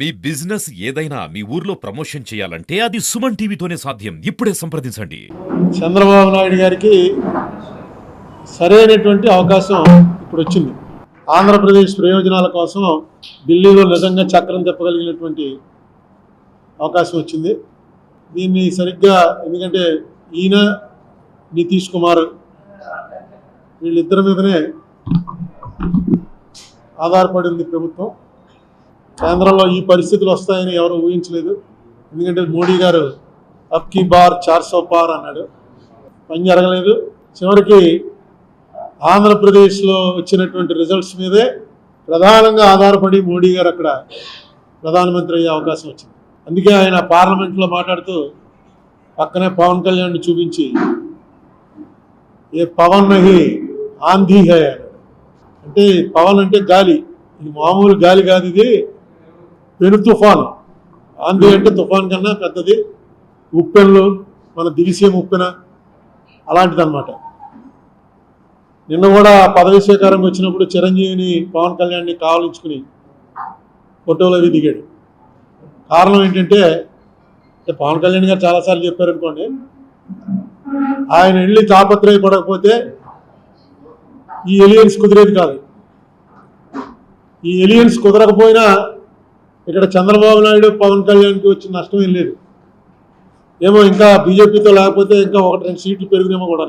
మీ business ఏదైనా మీ ఊర్లో promotion చేయాలంటే అది సుమన్ టీవీతోనే సాధ్యం. ఇప్పుడే సంప్రదించండి. చంద్రబాబు నాయుడు గారికి సరైనటువంటి అవకాశం ఇప్పుడు వచ్చింది. ఆంధ్రప్రదేశ్ ప్రయోజనాల కోసం ఢిల్లీలో నిజంగా చక్రం తిప్పగలిగినటువంటి అవకాశం వచ్చింది. దీన్ని సరిగ్గా ఎందుకంటే ఈయన నితీష్ కుమార్ వీళ్ళిద్దరి మీదనే ఆధారపడి ఉంది ప్రభుత్వం. కేంద్రంలో ఈ పరిస్థితులు వస్తాయని ఎవరు ఊహించలేదు. ఎందుకంటే మోడీ గారు అబ్ కీ బార్ 400 పార్ అన్నాడు, పని జరగలేదు. చివరికి ఆంధ్రప్రదేశ్లో వచ్చినటువంటి రిజల్ట్స్ మీదే ప్రధానంగా ఆధారపడి మోడీ గారు అక్కడ ప్రధానమంత్రి అయ్యే అవకాశం వచ్చింది. అందుకే ఆయన పార్లమెంట్లో మాట్లాడుతూ పక్కనే పవన్ కళ్యాణ్ని చూపించి ఏ పవన్ నహి ఆంధీ హై అన్నాడు. అంటే పవన్ అంటే గాలి, ఇది మామూలు గాలి కాదు, ఇది పెను తుఫాను. ఆంధీ అంటే తుఫాన్ కన్నా పెద్దది. ఉప్పెన్లు, మన దివిసీమ ఉప్పెన అలాంటిదన్నమాట. నిన్న కూడా పదవి స్వీకారం వచ్చినప్పుడు చిరంజీవిని పవన్ కళ్యాణ్ని కావలించుకుని ఫోటోలు అవి దిగాడు. కారణం ఏంటంటే పవన్ కళ్యాణ్ గారు చాలాసార్లు చెప్పారనుకోండి, ఆయన వెళ్ళి తాపత్రయపడకపోతే ఈ ఎలియన్స్ కుదిరేది కాదు. ఈ ఎలియన్స్ కుదరకపోయినా ఇక్కడ చంద్రబాబు నాయుడు పవన్ కళ్యాణ్కి వచ్చిన నష్టం ఏం లేదు. ఏమో ఇంకా బీజేపీతో లేకపోతే ఇంకా 1-2 సీట్లు పెరుగునేమో కూడా.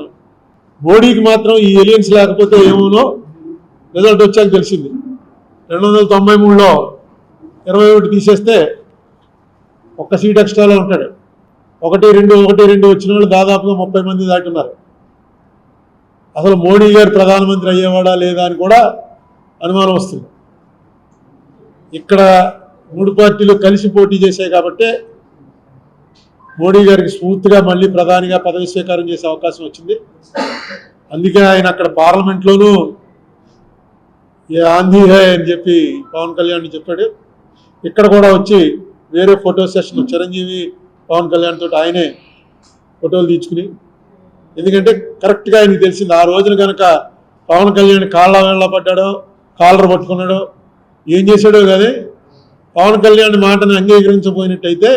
మోడీకి మాత్రం ఈ ఎలియన్స్ లేకపోతే ఏమోనో రిజల్ట్ వచ్చాక తెలిసింది. 293లో 21 తీసేస్తే ఒక్క సీట్ ఎక్స్ట్రాలో ఉంటాడు. 1-2 వచ్చిన వాళ్ళు దాదాపుగా 30 మంది దాటున్నారు. అసలు మోడీ గారు ప్రధానమంత్రి అయ్యేవాడా లేదా అని కూడా అనుమానం వస్తుంది. ఇక్కడ 3 పార్టీలు కలిసి పోటీ చేశాయి కాబట్టి మోడీ గారికి స్మూత్గా మళ్ళీ ప్రధానిగా పదవి స్వీకారం చేసే అవకాశం వచ్చింది. అందుకే ఆయన అక్కడ పార్లమెంట్లోనూ ఏ ఆంధీ హై అని చెప్పి పవన్ కళ్యాణ్ చెప్పాడు. ఇక్కడ కూడా వచ్చి వేరే ఫోటో సెషన్ చిరంజీవి పవన్ కళ్యాణ్ తోటి ఆయనే ఫోటోలు తీసుకుని, ఎందుకంటే కరెక్ట్గా ఆయనకి తెలిసింది ఆ రోజున కనుక పవన్ కళ్యాణ్ కాళ్ళ పడ్డాడో కాలర్ పట్టుకున్నాడో ఏం చేశాడో కానీ పవన్ కళ్యాణ్ మాటను అంగీకరించబోయినట్టయితే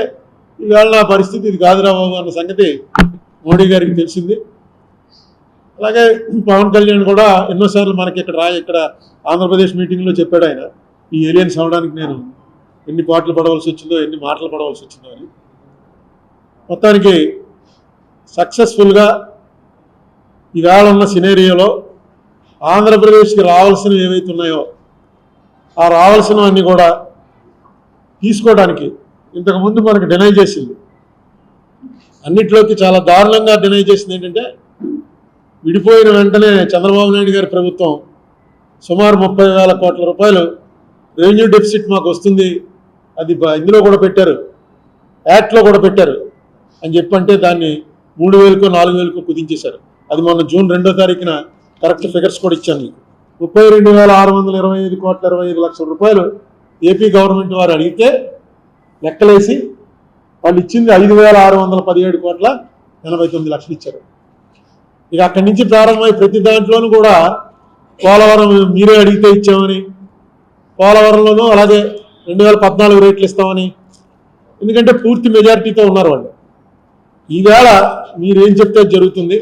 ఇవాళ నా పరిస్థితి ఇది కాదురా బాబు అన్న సంగతి మోడీ గారికి తెలిసింది. అలాగే పవన్ కళ్యాణ్ కూడా ఎన్నోసార్లు మనకి ఇక్కడ ఆంధ్రప్రదేశ్ మీటింగ్లో చెప్పాడు ఆయన, ఈ ఏలియన్స్ అవడానికి నేను ఎన్ని పాటలు పడవలసి వచ్చిందో, ఎన్ని మాటలు పడవలసి వచ్చిందో అని. మొత్తానికి సక్సెస్ఫుల్గా ఇవాళ ఉన్న సినేరియోలో ఆంధ్రప్రదేశ్కి రావాల్సినవి ఏవైతే ఉన్నాయో ఆ రావాల్సినవన్నీ కూడా తీసుకోవడానికి ఇంతకుముందు మనకు డినై చేసింది. అన్నిట్లోకి చాలా దారుణంగా డినై చేసింది ఏంటంటే, విడిపోయిన వెంటనే చంద్రబాబు నాయుడు గారి ప్రభుత్వం సుమారు 30,000 కోట్ల రూపాయలు రెవెన్యూ డెఫిసిట్ మాకు వస్తుంది, అది ఇందులో కూడా పెట్టారు, యాక్ట్లో కూడా పెట్టారు అని చెప్పంటే దాన్ని 3,000కో 4,000కో కుదించేశారు. అది మొన్న జూన్ 2వ తారీఖున కరెక్ట్ ఫిగర్స్ కూడా ఇచ్చాను మీకు. 32,625 కోట్ల 25 లక్షల రూపాయలు ఏపీ గవర్నమెంట్ వారు అడిగితే లెక్కలేసి వాళ్ళు ఇచ్చింది 5,617 కోట్ల 89 లక్షలు ఇచ్చారు. ఇక అక్కడి నుంచి ప్రారంభమై ప్రతి దాంట్లోనూ కూడా పోలవరం మీరే అడిగితే ఇచ్చామని, పోలవరంలోనూ అలాగే 2014 రేట్లు ఇస్తామని, ఎందుకంటే పూర్తి మెజారిటీతో ఉన్నారు వాళ్ళు. ఈవేళ మీరేం చెప్తే జరుగుతుంది,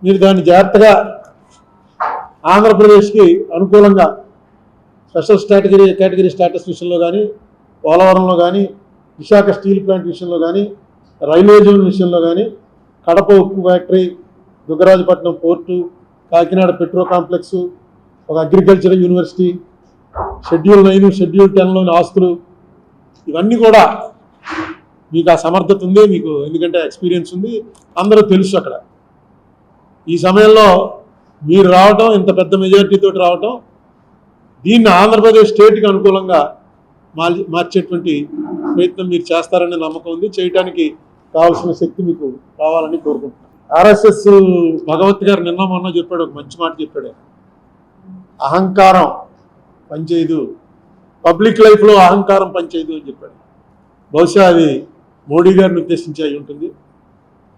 మీరు దాన్ని జాగ్రత్తగా ఆంధ్రప్రదేశ్కి అనుకూలంగా స్పెషల్ కేటగిరీ స్టేటస్ విషయంలో కానీ, పోలవరంలో కానీ, విశాఖ స్టీల్ ప్లాంట్ విషయంలో కానీ, రైల్వే జోన్ విషయంలో కానీ, కడప ఉక్కు factory, Dugarajapatnam port, Kakinada petro complex, ఒక అగ్రికల్చర్ యూనివర్సిటీ, షెడ్యూల్ 9, షెడ్యూల్ 10లోని ఆస్తులు, ఇవన్నీ కూడా మీకు ఆ సమర్థత ఉంది, మీకు ఎందుకంటే ఎక్స్పీరియన్స్ ఉంది, అందరూ తెలుసు. అక్కడ ఈ సమయంలో మీరు రావటం, ఇంత పెద్ద మెజారిటీతో రావటం, దీన్ని ఆంధ్రప్రదేశ్ స్టేట్కి అనుకూలంగా మార్చేటువంటి ప్రయత్నం మీరు చేస్తారనే నమ్మకం ఉంది. చేయడానికి కావాల్సిన శక్తి మీకు కావాలని కోరుకుంటున్నాను. ఆర్ఎస్ఎస్ భగవత్ గారు నిన్న మొన్న చెప్పాడు, ఒక మంచి మాట చెప్పాడు, అహంకారం పనిచేయదు, పబ్లిక్ లైఫ్లో అహంకారం పనిచేయదు అని చెప్పాడు. బహుశా అది మోడీ గారిని ఉద్దేశించి అయి ఉంటుంది.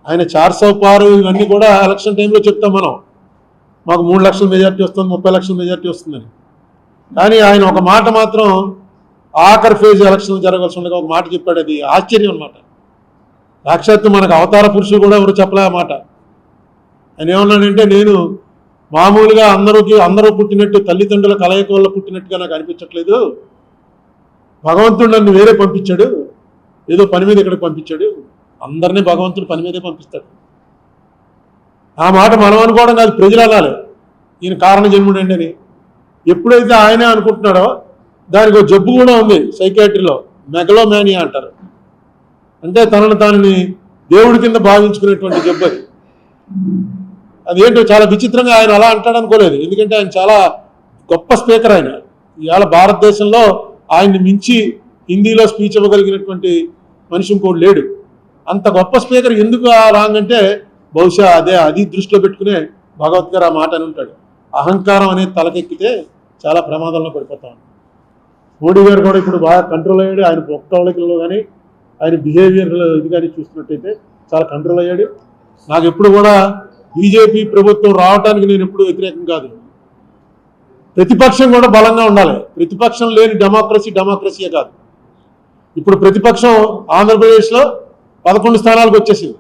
ఆయన 400 పారు ఇవన్నీ కూడా ఎలక్షన్ టైంలో చెప్తాం మనం, మాకు 3 లక్షల మెజార్టీ వస్తుంది, 30 లక్షల మెజార్టీ వస్తుందని. కానీ ఆయన ఒక మాట మాత్రం ఆఖరి ఫేజ్ ఎలక్షన్ జరగాల్సి ఉండగా ఒక మాట చెప్పాడు. అది ఆశ్చర్యం అనమాట. సాక్షాత్తు మనకు అవతార పురుషులు కూడా ఎవరు చెప్పలే ఆ మాట. ఆయన ఏమన్నాడంటే, నేను మామూలుగా అందరూ పుట్టినట్టు తల్లిదండ్రుల కలయిక వల్ల పుట్టినట్టుగా నాకు అనిపించట్లేదు. భగవంతుడు నన్ను వేరే పంపించాడు, ఏదో పని మీద ఇక్కడికి పంపించాడు. అందరినీ భగవంతుడు పని మీదే పంపిస్తాడు. ఆ మాట మనం అనుకోవడం కాదు, ప్రజలు అనాలి ఈయన కారణ జన్ముడండి అని. ఎప్పుడైతే ఆయనే అనుకుంటున్నాడో దానికి ఒక జబ్బు కూడా ఉంది సైకాట్రీలో, మెగలోమానియా అంటారు. అంటే తనని దేవుడి కింద భావించుకునేటువంటి జబ్బు అది. అదేంటో చాలా విచిత్రంగా ఆయన అలా అంటాడు అనుకోలేదు. ఎందుకంటే ఆయన చాలా గొప్ప స్పీకర్. ఆయన ఇవాళ భారతదేశంలో ఆయన్ని మించి హిందీలో స్పీచ్ ఇవ్వగలిగినటువంటి మనిషి ఇంకోటి లేడు. అంత గొప్ప స్పీకర్ ఎందుకు రాంగ్ అంటే బహుశా అది దృష్టిలో పెట్టుకునే భగవద్గారు ఆ మాట అని ఉంటాడు. అహంకారం అనేది తలకెక్కితే చాలా ప్రమాదంలో పడిపోతాం. మోడీ గారు కూడా ఇప్పుడు బాగా కంట్రోల్ అయ్యాడు. ఆయన పొక్కవళికల్లో కానీ ఆయన బిహేవియర్ ఇది కానీ చూస్తున్నట్టయితే చాలా కంట్రోల్ అయ్యాడు. నాకు ఎప్పుడు కూడా బీజేపీ ప్రభుత్వం రావడానికి నేను ఎప్పుడు వ్యతిరేకం కాదు. ప్రతిపక్షం కూడా బలంగా ఉండాలి. ప్రతిపక్షం లేని డెమోక్రసీయే కాదు. ఇప్పుడు ప్రతిపక్షం ఆంధ్రప్రదేశ్లో 11 స్థానాలకు వచ్చేసింది.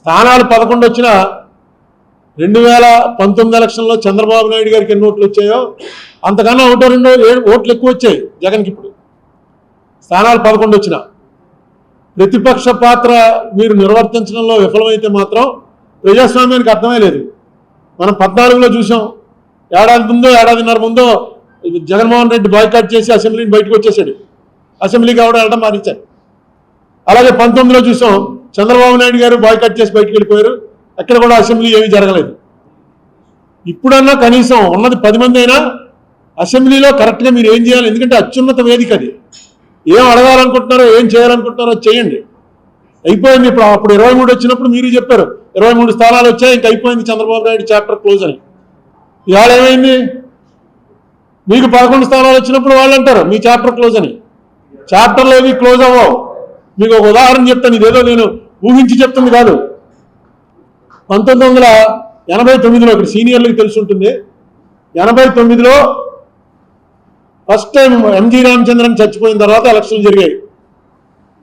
స్థానాలు 11 వచ్చినా 2019 ఎలక్షన్లో చంద్రబాబు నాయుడు గారికి ఎన్ని ఓట్లు వచ్చాయో అంతకన్నా 1-2 ఓట్లు ఎక్కువ వచ్చాయి జగన్కి. ఇప్పుడు స్థానాలు 11 వచ్చినా ప్రతిపక్ష పాత్ర మీరు నిర్వర్తించడంలో విఫలమైతే మాత్రం ప్రజాస్వామ్యానికి అర్థమే లేదు. మనం 14లో చూసాం. ఏడాదిన్నర ముందో జగన్మోహన్ రెడ్డి బాయ్కాట్ చేసి అసెంబ్లీని బయటకు వచ్చేసాడు. అసెంబ్లీకి వెళ్ళడం మారించారు. అలాగే 19లో చూసాం, చంద్రబాబు నాయుడు గారు బాయ్కాట్ చేసి బయటకు వెళ్ళిపోయారు. అక్కడ కూడా అసెంబ్లీ ఏమీ జరగలేదు. ఇప్పుడన్నా కనీసం ఉన్నది 10 మంది అయినా అసెంబ్లీలో కరెక్ట్గా మీరు ఏం చేయాలి. ఎందుకంటే అత్యున్నత వేదిక అది. ఏం అడగాలనుకుంటున్నారో ఏం చేయాలనుకుంటున్నారో చేయండి. అయిపోయింది. అప్పుడు 23 వచ్చినప్పుడు మీరు చెప్పారు 23 స్థానాలు వచ్చాయి, ఇంక అయిపోయింది చంద్రబాబు నాయుడు చాప్టర్ క్లోజ్ అని. ఇవాళ ఏమైంది? మీకు 11 స్థానాలు వచ్చినప్పుడు వాళ్ళు అంటారు మీ చాప్టర్ క్లోజ్ అని. చాప్టర్లు ఏవి క్లోజ్ అవ్వవు. మీకు ఒక ఉదాహరణ చెప్తాను. ఇదేదో నేను ఊహించి చెప్తుంది కాదు. 1989లో ఇక్కడ సీనియర్లకు తెలిసి ఉంటుంది. 89లో ఫస్ట్ టైం ఎంజీ రామచంద్రన్ చచ్చిపోయిన తర్వాత ఎలక్షన్లు జరిగాయి.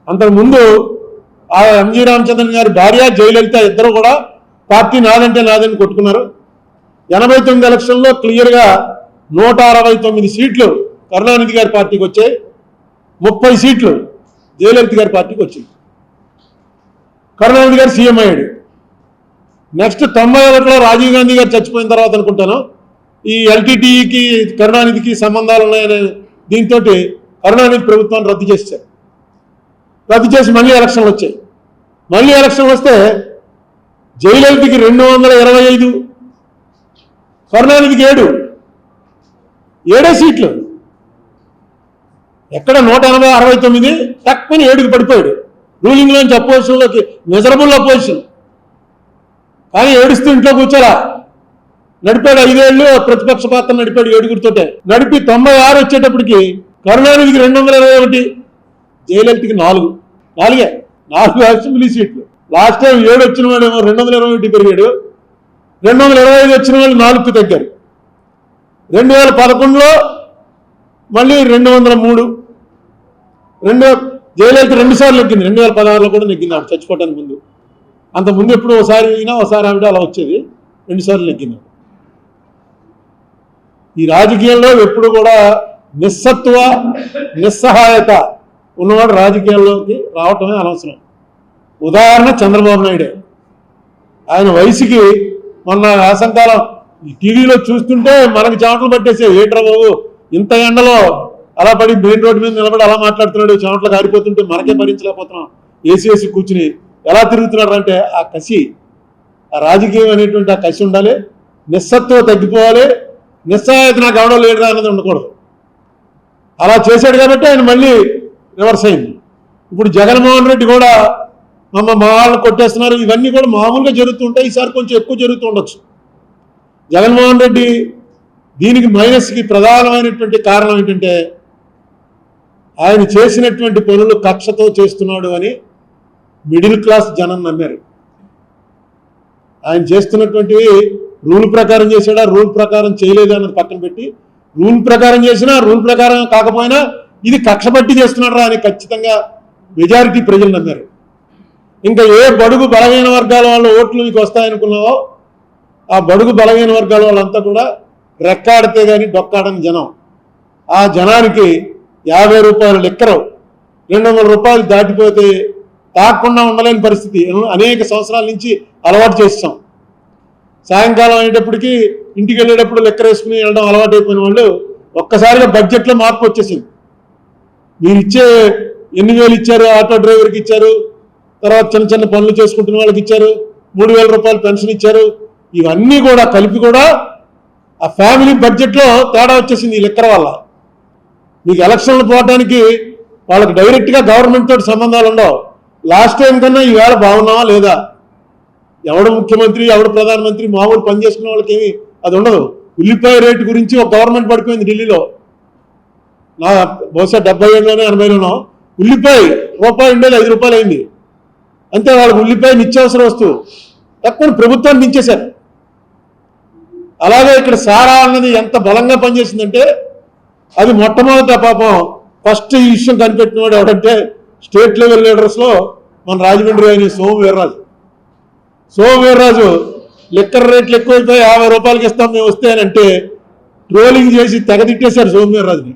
అంతకుముందు ఆ ఎంజీ రామచంద్రన్ గారి భార్య జయలలిత ఇద్దరు కూడా పార్టీ నాదంటే నాదని కొట్టుకున్నారు. 89 ఎలక్షన్లో క్లియర్గా 169 సీట్లు కరుణానిధి గారి పార్టీకి వచ్చాయి. 30 సీట్లు జయలలిత గారి పార్టీకి వచ్చింది. కరుణానిధి గారు సీఎం అయ్యాడు. నెక్స్ట్ 91లో రాజీవ్ గాంధీ గారు చచ్చిపోయిన తర్వాత అనుకుంటాను ఈ ఎల్టీటీఈకి కరుణానిధికి సంబంధాలు ఉన్నాయనే దీంతో కరుణానిధి ప్రభుత్వాన్ని రద్దు చేశారు. రద్దు చేసి మళ్ళీ ఎలక్షన్లు వచ్చాయి. మళ్ళీ ఎలక్షన్లు వస్తే జయలలితకి 225, కరుణానిధికి 7 సీట్లు. ఎక్కడ 169 తక్కువని 7కి పడిపోయాడు. రూలింగ్లోంచి అపోజిషన్లోకి మెజరబుల్ అపోజిషన్. కానీ ఏడుస్తూ ఇంట్లో కూర్చోరా. నడిపాడు 5 ఏళ్ళు ప్రతిపక్ష పాత్ర నడిపాడు 7గురితోటే. నడిపి 96 వచ్చేటప్పటికి కరుణానిధికి 221, జయలలితకి 4 అసెంబ్లీ సీట్లు. లాస్ట్ టైం 7 వచ్చిన వాడేమో 221 పెరిగాడు. 225 వచ్చిన వాళ్ళు 4కు తగ్గారు. 2011లో మళ్ళీ 203. జయలలిత 2 సార్లు నెగ్గింది. 2016లో కూడా నెగ్గింది ఆవిడ చచ్చిపోవడానికి ముందు. అంతకుముందు ఎప్పుడు ఒకసారి అయినా ఒకసారి ఆవిడ అలా వచ్చేది. 2 సార్లు నెగ్గింది. ఈ రాజకీయాల్లో ఎప్పుడు కూడా నిస్సహాయత ఉన్నవాడు రాజకీయాల్లోకి రావటమే అనవసరం. ఉదాహరణ చంద్రబాబు నాయుడే. ఆయన వయసుకి మొన్న వేసంకాలం టీవీలో చూస్తుంటే మనకి చెమటలు పట్టేసే. ఏట్రా బాబు ఇంత ఎండలో అలా పడి మెయిన్ రోడ్డు మీద నిలబడి అలా మాట్లాడుతున్నాడు. చెమటలు కారిపోతుంటే మనకే భరించలేకపోతున్నాం. ఏసీ కూర్చుని ఎలా తిరుగుతున్నాడు అంటే ఆ కసి, ఆ రాజకీయం అనేటువంటి ఆ కసి ఉండాలి. నిస్సత్వం తగ్గిపోవాలి. నిస్సహాయత నాకు ఎవడో లేడురా అన్నది ఉండకూడదు. అలా చేశాడు కాబట్టి ఆయన మళ్ళీ రివర్స్ అయింది. ఇప్పుడు జగన్మోహన్ రెడ్డి కూడా మా వాళ్ళని కొట్టేస్తున్నారు. ఇవన్నీ కూడా మామూలుగా జరుగుతుంటాయి. ఈసారి కొంచెం ఎక్కువ జరుగుతూ ఉండొచ్చు. జగన్మోహన్ రెడ్డి దీనికి మైనస్కి ప్రధానమైనటువంటి కారణం ఏంటంటే ఆయన చేసినటువంటి పనులు కక్షతో చేస్తున్నాడు అని మిడిల్ క్లాస్ జనం నమ్మారు. ఆయన చేస్తున్నటువంటివి రూల్ ప్రకారం చేశాడా, రూల్ ప్రకారం చేయలేదా అన్నది పక్కన పెట్టి, రూల్ ప్రకారం చేసినా రూల్ ప్రకారం కాకపోయినా ఇది కక్షపట్టి చేస్తున్నారా అని ఖచ్చితంగా మెజారిటీ ప్రజలు నమ్మారు. ఇంకా ఏ బడుగు బలహీన వర్గాల వాళ్ళ ఓట్లు మీకు వస్తాయనుకున్నావో ఆ బడుగు బలహీన వర్గాల వాళ్ళంతా కూడా రెక్కాడితే కానీ డొక్కాడని జనం. ఆ జనానికి 50 రూపాయలు లెక్కరు 200 రూపాయలు దాటిపోతే తాకుండా ఉండలేని పరిస్థితి అనేక సంవత్సరాల నుంచి అలవాటు చేస్తాం. సాయంకాలం అయ్యేటప్పటికి ఇంటికి వెళ్ళేటప్పుడు లెక్కర వేసుకుని వెళ్ళడం అలవాటు అయిపోయిన వాళ్ళు ఒక్కసారిగా బడ్జెట్లో మార్పు వచ్చేసింది. మీరు ఇచ్చే 8,000 ఇచ్చారు, ఆటో డ్రైవర్కి ఇచ్చారు, తర్వాత చిన్న చిన్న పనులు చేసుకుంటున్న వాళ్ళకి ఇచ్చారు, 3,000 రూపాయలు పెన్షన్ ఇచ్చారు. ఇవన్నీ కూడా కలిపి కూడా ఆ ఫ్యామిలీ బడ్జెట్లో తేడా వచ్చేసింది ఈ లెక్కర వల్ల. మీకు ఎలక్షన్లు పోవడానికి వాళ్ళకి డైరెక్ట్గా గవర్నమెంట్ తోటి సంబంధాలు ఉండవు. లాస్ట్ టైం కన్నా ఈవేళ బాగున్నావా లేదా, ఎవడు ముఖ్యమంత్రి ఎవడు ప్రధానమంత్రి, మామూలు పని చేసుకునే వాళ్ళకి ఏమి అది ఉండదు. ఉల్లిపాయ రేటు గురించి ఒక గవర్నమెంట్ పడిపోయింది ఢిల్లీలో. నా బహుశా 70 80లోనో ఉల్లిపాయ రూపాయి ఉండేది 5 రూపాయలు అయింది. అంతే, వాళ్ళకి ఉల్లిపాయ నిత్యావసర వస్తువు తక్కువ ప్రభుత్వాన్ని దించేశారు. అలాగే ఇక్కడ సారా అన్నది ఎంత బలంగా పనిచేసిందంటే అది మొట్టమొదట పాపం ఫస్ట్ ఈ విషయం కనిపెట్టినవాడు ఎవడంటే స్టేట్ లెవెల్ లీడర్స్లో మన రాజమండ్రి అయిన సోము వీర్రాజు లిక్కర్ రేట్లు ఎక్కువైపోయి 50 రూపాయలకి ఇస్తాం మేము వస్తే అని అంటే ట్రోలింగ్ చేసి తెగతిట్టేశారు సోము వీర్రాజుని.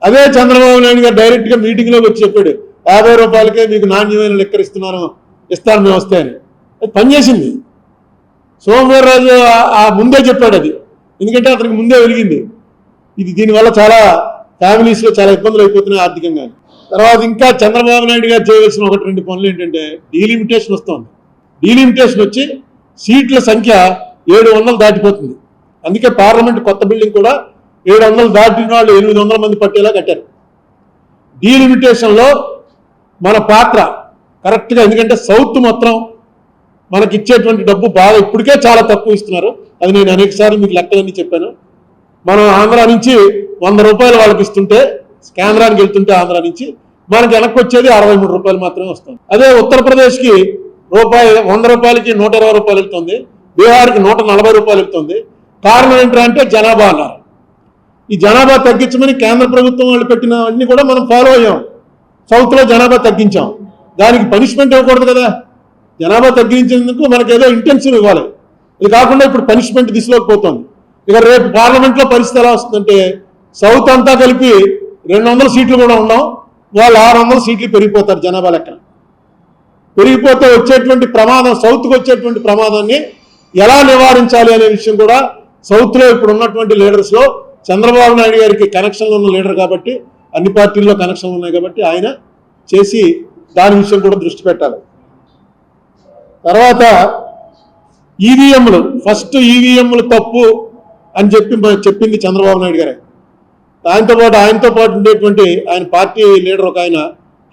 అదే చంద్రబాబు నాయుడు గారు డైరెక్ట్గా మీటింగ్లోకి వచ్చి చెప్పాడు 50 రూపాయలకే మీకు నాణ్యమైన లిక్కర్ ఇస్తాను మేము వస్తే అని. అది పనిచేసింది. సోము వీర్రాజు ఆ ముందే చెప్పాడు అది, ఎందుకంటే అతనికి ముందే వెలిగింది. ఇది దీనివల్ల చాలా ఫ్యామిలీస్లో చాలా ఇబ్బందులు అయిపోతున్నాయి ఆర్థికంగా. తర్వాత ఇంకా చంద్రబాబు నాయుడు గారు చేయవలసిన 1-2 పనులు ఏంటంటే డీలిమిటేషన్ వస్తుంది. డీలిమిటేషన్ వచ్చి సీట్ల సంఖ్య 700 దాటిపోతుంది. అందుకే పార్లమెంట్ కొత్త బిల్డింగ్ కూడా 700 దాటిన వాళ్ళు 800 మంది పట్టేలా కట్టారు. డీలిమిటేషన్లో మన పాత్ర కరెక్ట్గా, ఎందుకంటే సౌత్ మొత్తం మనకి ఇచ్చేటువంటి డబ్బు బాగా ఇప్పటికే చాలా తక్కువ ఇస్తున్నారు. అది నేను అనేక సార్లు మీకు లెక్కలన్నీ చెప్పాను. మనం ఆంధ్ర నుంచి 100 రూపాయలు వాళ్ళకి ఇస్తుంటే కేంద్రానికి వెళ్తుంటే ఆంధ్ర నుంచి మనకి వెనక్కి వచ్చేది 63 రూపాయలు మాత్రమే వస్తుంది. అదే ఉత్తరప్రదేశ్కి 100 రూపాయలకి 120 రూపాయలు వెళ్తుంది, బీహార్కి 140 రూపాయలు వెళ్తుంది. కారణం ఏంటంటే జనాభా అన్నారు. ఈ జనాభా తగ్గించమని కేంద్ర ప్రభుత్వం వాళ్ళు పెట్టిన అన్ని కూడా మనం ఫాలో అయ్యాం. సౌత్లో జనాభా తగ్గించాం, దానికి పనిష్మెంట్ ఇవ్వకూడదు కదా. జనాభా తగ్గించేందుకు మనకేదో ఇంటెన్సివ్ ఇవ్వాలి. ఇది కాకుండా ఇప్పుడు పనిష్మెంట్ దిశలోకి పోతుంది. ఇక రేపు పార్లమెంట్లో పరిస్థితి ఎలా వస్తుందంటే సౌత్ అంతా కలిపి 200 సీట్లు కూడా ఉన్నాం, వాళ్ళు 600 సీట్లు పెరిగిపోతారు. జనాభా లెక్కన పెరిగిపోతే వచ్చేటువంటి ప్రమాదం, సౌత్కి వచ్చేటువంటి ప్రమాదాన్ని ఎలా నివారించాలి అనే విషయం కూడా సౌత్లో ఇప్పుడు ఉన్నటువంటి లీడర్స్లో చంద్రబాబు నాయుడు గారికి కనెక్షన్లు ఉన్న లీడర్ కాబట్టి, అన్ని పార్టీల్లో కనెక్షన్లు ఉన్నాయి కాబట్టి ఆయన చేసి దాని విషయం కూడా దృష్టి పెట్టాలి. తర్వాత ఈవీఎంలు, ఫస్ట్ ఈవీఎంలు తప్పు అని చెప్పింది చంద్రబాబు నాయుడు గారే. ఆయనతో పాటు ఉండేటువంటి ఆయన పార్టీ లీడర్ ఒక ఆయన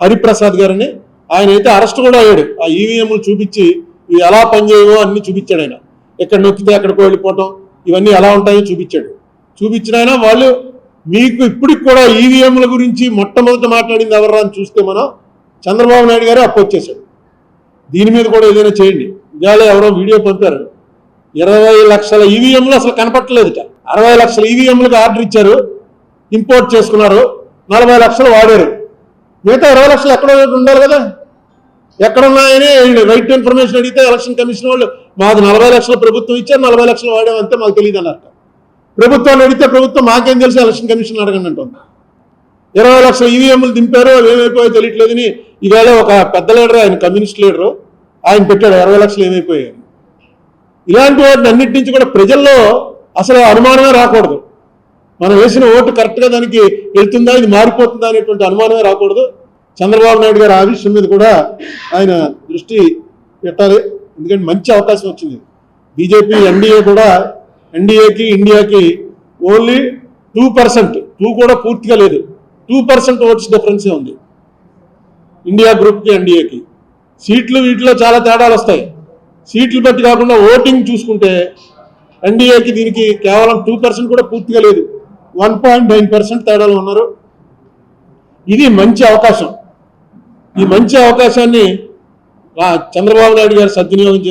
హరిప్రసాద్ గారని, ఆయన అయితే అరెస్ట్ కూడా అయ్యాడు. ఆ ఈవీఎంలు చూపించి ఇవి ఎలా పనిచేయవో అన్ని చూపించాడు ఆయన. ఎక్కడ నొక్కితే ఎక్కడికో వెళ్ళిపోవటం, ఇవన్నీ ఎలా ఉంటాయో చూపించాడు. చూపించిన ఆయన వాళ్ళు మీకు ఇప్పటికి కూడా ఈవీఎంల గురించి మొట్టమొదట మాట్లాడింది ఎవరు అని చూస్తే మనం చంద్రబాబు నాయుడు గారే అప్పొచ్చేశాడు. దీని మీద కూడా ఏదైనా చేయండి. ఇవాళ ఎవరో వీడియో పంపారు, 20 లక్షల ఈవీఎంలు అసలు కనపట్టలేదుట. 60 లక్షల ఈవీఎంలకు ఆర్డర్ ఇచ్చారు, ఇంపోర్ట్ చేసుకున్నారు, 40 లక్షలు వాడారు. మిగతా 20 లక్షలు ఎక్కడో ఉండాలి కదా. ఎక్కడున్నాయని రైట్ టు ఇన్ఫర్మేషన్ అడిగితే ఎలక్షన్ కమిషన్ వాళ్ళు మాది 40 లక్షలు ప్రభుత్వం ఇచ్చారు, 40 లక్షలు వాడామంటే మాకు తెలియదు అన్నారు. ప్రభుత్వాన్ని అడిగితే ప్రభుత్వం మాకేం తెలుసు, ఎలక్షన్ కమిషన్ అడగండి అంటుంది. 20 లక్షల ఈవీఎంలు దింపారు, అవి ఏమైపోయాయో తెలియట్లేదని ఈవేళ ఒక పెద్ద లీడర్, ఆయన కమ్యూనిస్ట్ లీడరు, ఆయన పెట్టాడు 20 లక్షలు ఏమైపోయాయి. ఇలాంటి వాటిని అన్నిటి నుంచి కూడా ప్రజల్లో అసలు అనుమానమే రాకూడదు. మనం వేసిన ఓటు కరెక్ట్గా దానికి వెళ్తుందా, ఇది మారిపోతుందా అనేటువంటి అనుమానమే రాకూడదు. చంద్రబాబు నాయుడు గారు ఆ విషయం మీద కూడా ఆయన దృష్టి పెట్టాలి. ఎందుకంటే మంచి అవకాశం వచ్చింది. బీజేపీ ఎన్డీఏ కూడా, ఎన్డీఏకి ఇండియాకి ఓన్లీ 2%, 2 కూడా పూర్తిగా లేదు, 2% ఓట్స్ డిఫరెన్సే ఉంది ఇండియా గ్రూప్కి ఎన్డీఏకి. సీట్లు వీటిలో చాలా తేడాలు వస్తాయి. సీట్లు బట్టి కాకుండా ఓటింగ్ చూసుకుంటే ఎన్డీఏకి దీనికి కేవలం 2% కూడా పూర్తిగా లేదు, 1.9% తేడాలు ఉన్నారు. ఇది మంచి అవకాశం. ఈ మంచి అవకాశాన్ని చంద్రబాబు నాయుడు గారు సద్వినియోగం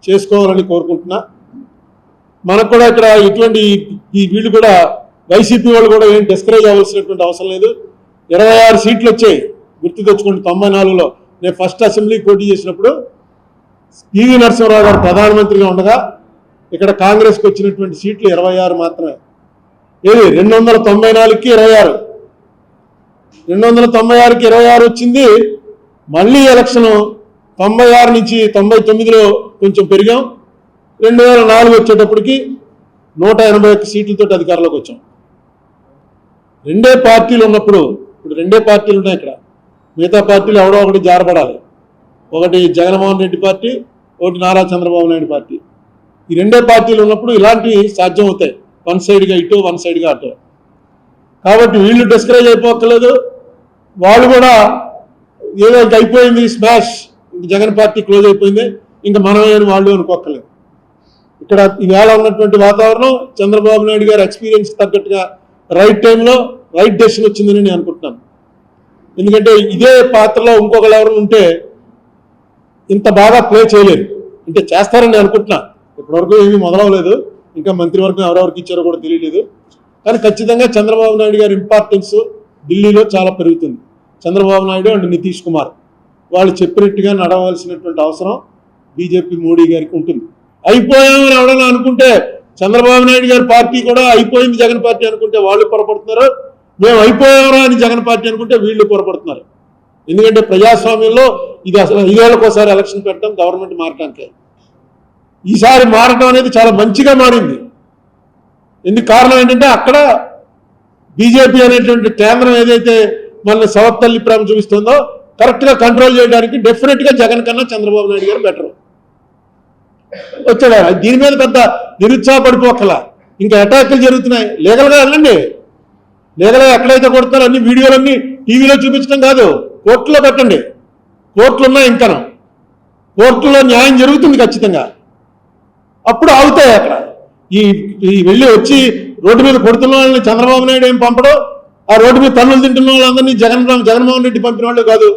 చేసుకోవాలని కోరుకుంటున్నా. మనకు కూడా ఇక్కడ ఇటువంటి వీళ్ళు కూడా వైసీపీ వాళ్ళు కూడా ఏం డిస్కరేజ్ అవ్వాల్సినటువంటి అవసరం లేదు. 26 సీట్లు వచ్చాయి. గుర్తు తెచ్చుకోండి, 94లో నేను ఫస్ట్ అసెంబ్లీ పోటీ చేసినప్పుడు పివి నరసింహరావు గారు ప్రధానమంత్రిగా ఉండగా ఇక్కడ కాంగ్రెస్కి వచ్చినటువంటి సీట్లు 26 మాత్రమే. ఏది 294కి 26, 296కి 26 వచ్చింది. మళ్ళీ ఎలక్షన్ 96 నుంచి 99లో కొంచెం పెరిగాం. 2004 వచ్చేటప్పటికి 181 సీట్లతో అధికారంలోకి వచ్చాం. రెండే పార్టీలు ఉన్నప్పుడు, ఇప్పుడు రెండే పార్టీలు ఉన్నాయి ఇక్కడ, మిగతా పార్టీలు ఎవడో ఒకటి జారపడాలి. ఒకటి జగన్మోహన్ రెడ్డి పార్టీ, ఒకటి నారా చంద్రబాబు నాయుడు పార్టీ. ఈ రెండే పార్టీలు ఉన్నప్పుడు ఇలాంటివి సాధ్యం అవుతాయి, వన్ సైడ్గా ఇటు వన్ సైడ్గా అటు. కాబట్టి వీళ్ళు డిస్కరేజ్ అయిపోక్కర్లేదు, వాళ్ళు కూడా ఏదో ఇంక అయిపోయింది స్మాష్, జగన్ పార్టీ క్లోజ్ అయిపోయింది, ఇంకా మనమే అని వాళ్ళు అనుకోక్కర్లేదు. ఇక్కడ ఈవేళ ఉన్నటువంటి వాతావరణం చంద్రబాబు నాయుడు గారి ఎక్స్పీరియన్స్ తగ్గట్టుగా రైట్ టైంలో రైట్ డెసిషన్ వచ్చిందని నేను అనుకుంటున్నాను. ఎందుకంటే ఇదే పాత్రలో ఇంకొకరు ఎవరు ఉంటే ఇంత బాగా ప్లే చేయలేరు. అంటే చేస్తారని నేను అనుకుంటున్నా. ఇప్పటివరకు ఏమీ మొదలవలేదు, ఇంకా మంత్రివర్గం ఎవరెవరికి ఇచ్చారో కూడా తెలియలేదు. కానీ ఖచ్చితంగా చంద్రబాబు నాయుడు గారి ఇంపార్టెన్స్ ఢిల్లీలో చాలా పెరుగుతుంది. చంద్రబాబు నాయుడు అండ్ నితీష్ కుమార్ వాళ్ళు చెప్పినట్టుగా నడవలసినటువంటి అవసరం బీజేపీ మోడీ గారికి ఉంటుంది. అయిపోయామని ఎవడన్నా అనుకుంటే, చంద్రబాబు నాయుడు గారి పార్టీ కూడా అయిపోయింది జగన్ పార్టీ అనుకుంటే వాళ్ళు పొరపడుతున్నారు, మేము అయిపోయామరా అని జగన్ పార్టీ అనుకుంటే వీళ్ళు పొరపడుతున్నారు. ఎందుకంటే ప్రజాస్వామ్యంలో ఇది అసలు 5 ఏళ్ళకోసారి ఎలక్షన్ పెట్టడం గవర్నమెంట్ మారటానికే. ఈసారి మారటం అనేది చాలా మంచిగా మారింది. ఎందుకు కారణం ఏంటంటే అక్కడ బీజేపీ అనేటువంటి కేంద్రం ఏదైతే మన సవత్తల్లి ప్రేమ చూపిస్తుందో కరెక్ట్గా కంట్రోల్ చేయడానికి డెఫినెట్గా జగన్ కన్నా చంద్రబాబు నాయుడు గారు బెటర్ వచ్చాడు. దీని మీద పెద్ద నిరుత్సాహపడిపోకలా. ఇంకా అటాక్లు జరుగుతున్నాయి. లీగల్గా వెళ్ళండి, లీగల్గా ఎక్కడైతే కొడతారో అన్ని వీడియోలన్నీ టీవీలో చూపించడం కాదు, కోర్టులో పెట్టండి. కోర్టులు ఉన్నాయి, ఇంకా కోర్టులో న్యాయం జరుగుతుంది ఖచ్చితంగా. అప్పుడు ఆగుతాయి అక్కడ. ఈ వెళ్ళి వచ్చి రోడ్డు మీద కొడుతున్న వాళ్ళని చంద్రబాబు నాయుడు ఏం పంపడం, ఆ రోడ్డు మీద తన్నులు తింటున్న వాళ్ళందరినీ జగన్మోహన్ రెడ్డి పంపిన వాళ్ళు కాదు.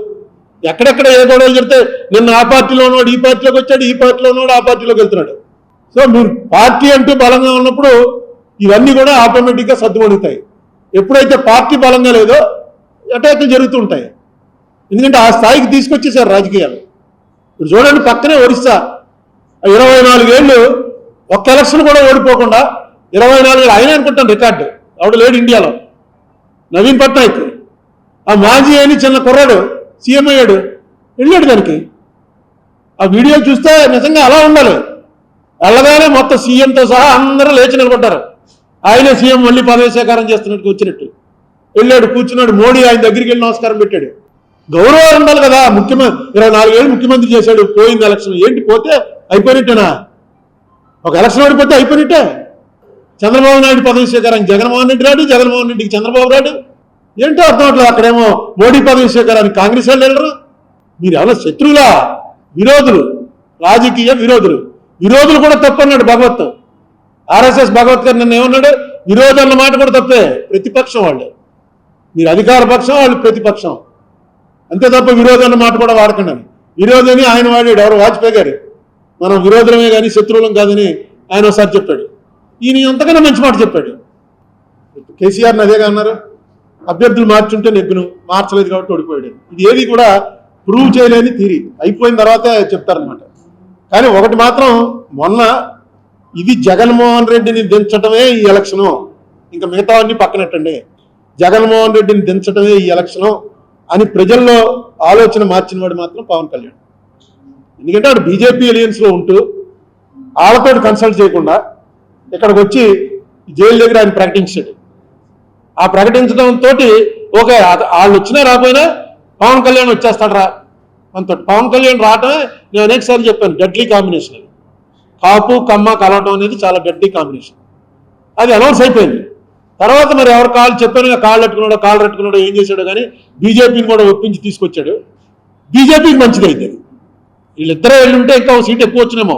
ఎక్కడెక్కడ ఏ గొడవలు చెడితే నిన్న ఆ పార్టీలో ఉన్నవాడు ఈ పార్టీలోకి వచ్చాడు, ఈ పార్టీలో ఉన్నవాడు ఆ పార్టీలోకి వెళ్తున్నాడు. సో మీరు పార్టీ అంటూ బలంగా ఉన్నప్పుడు ఇవన్నీ కూడా ఆటోమేటిక్గా సర్దుమణుగుతాయి. ఎప్పుడైతే పార్టీ బలంగా లేదో అటాక్లు జరుగుతూ ఉంటాయి. ఎందుకంటే ఆ స్థాయికి తీసుకొచ్చేసారు రాజకీయాలు. ఇప్పుడు చూడండి, పక్కనే ఒరిస్సా 24 ఏళ్ళు ఒక్క ఎలక్షన్ కూడా ఓడిపోకుండా 24 ఏళ్ళు ఆయన అనుకుంటాను రికార్డు. ఆవిడ లేడు ఇండియాలో, నవీన్ పట్నాయక్. ఆ మాజీ అని చిన్న కుర్రాడు సీఎం అయ్యాడు, వెళ్ళాడు దానికి. ఆ వీడియో చూస్తే నిజంగా అలా ఉండాలి. వెళ్ళగానే మొత్తం సీఎంతో సహా అందరూ లేచి నిలబడ్డారు. ఆయనే సీఎం మళ్ళీ పదవి స్వీకారం చేస్తున్నట్టు వచ్చినట్టు వెళ్ళాడు, కూర్చున్నాడు. మోడీ ఆయన దగ్గరికి వెళ్ళి నమస్కారం పెట్టాడు. గౌరవం ఉండాలి కదా. 24 ఏళ్ళు ముఖ్యమంత్రి చేశాడు, పోయింది ఎలక్షన్. ఏంటి పోతే అయిపోయినట్టేనా? ఒక ఎలక్షన్ ఓడిపోతే అయిపోయినట్టే. చంద్రబాబు నాయుడు పదవి స్వీకారం జగన్మోహన్ రెడ్డి రాడు, జగన్మోహన్ రెడ్డికి చంద్రబాబు రాడు. ఏంటో అర్థం అవట్లేదు. అక్కడేమో మోడీ పదవి స్వీకారానికి కాంగ్రెస్ వాళ్ళు వెళ్ళరు. మీరు ఎవరో శత్రువులా? విరోధులు, రాజకీయ విరోధులు. విరోధులు కూడా తప్పన్నాడు భగవత్. ఆర్ఎస్ఎస్ భగవత్ గారు నిన్న ఏమన్నాడు? విరోధం అన్న మాట కూడా తప్పే. ప్రతిపక్షం వాళ్ళు, మీరు అధికార పక్షం, వాళ్ళు ప్రతిపక్షం. అంతే తప్ప విరోధం అన్న మాట కూడా వాడకండి. విరోధని ఆయన వాడాడు, ఎవరు వాజ్పేయి గారు. మనం విరోధమే కానీ శత్రువులం కాదని ఆయన ఒకసారి చెప్పాడు. ఈయన అంతకన్నా మంచి మాట చెప్పాడు. కేసీఆర్ని అదేగా అన్నారు, అభ్యర్థులు మార్చుంటే నెగ్గును, మార్చలేదు కాబట్టి ఓడిపోయాడు. ఇది ఏది కూడా ప్రూవ్ చేయలేని థియరీ. అయిపోయిన తర్వాతే చెప్తారనమాట. కానీ ఒకటి మాత్రం, మొన్న ఇది జగన్మోహన్ రెడ్డిని దించటమే ఈ ఎలక్షను, ఇంకా మిగతావన్నీ పక్కనట్టండి. జగన్మోహన్ రెడ్డిని దించటమే ఈ ఎలక్షను అని ప్రజల్లో ఆలోచన మార్చిన వాడు మాత్రం పవన్ కళ్యాణ్. ఎందుకంటే వాడు బీజేపీ అలయన్స్లో ఉంటూ వాళ్ళతో కన్సల్ట్ చేయకుండా ఇక్కడికి వచ్చి జైలు దగ్గర ఆయన ప్రకటించాడు. ఆ ప్రకటించడంతో ఓకే, వాళ్ళు వచ్చినా రాకపోయినా పవన్ కళ్యాణ్ వచ్చేస్తాడు రా అంత. పవన్ కళ్యాణ్ రావటమే నేను అనేకసార్లు చెప్పాను, డెడ్లీ కాంబినేషన్. అది కాపు కమ్మ కలవటం అనేది చాలా డెడ్లీ కాంబినేషన్. అది అనౌన్స్ అయిపోయింది. తర్వాత మరి ఎవరు కాళ్ళు చెప్పాను, కాళ్ళు పెట్టుకున్నాడో ఏం చేశాడో కానీ బీజేపీని కూడా ఒప్పించి తీసుకొచ్చాడు. బీజేపీకి మంచిది అయితే వీళ్ళిద్దరే వెళ్ళుంటే ఇంకా ఒక సీట్ ఎక్కువ వచ్చినేమో.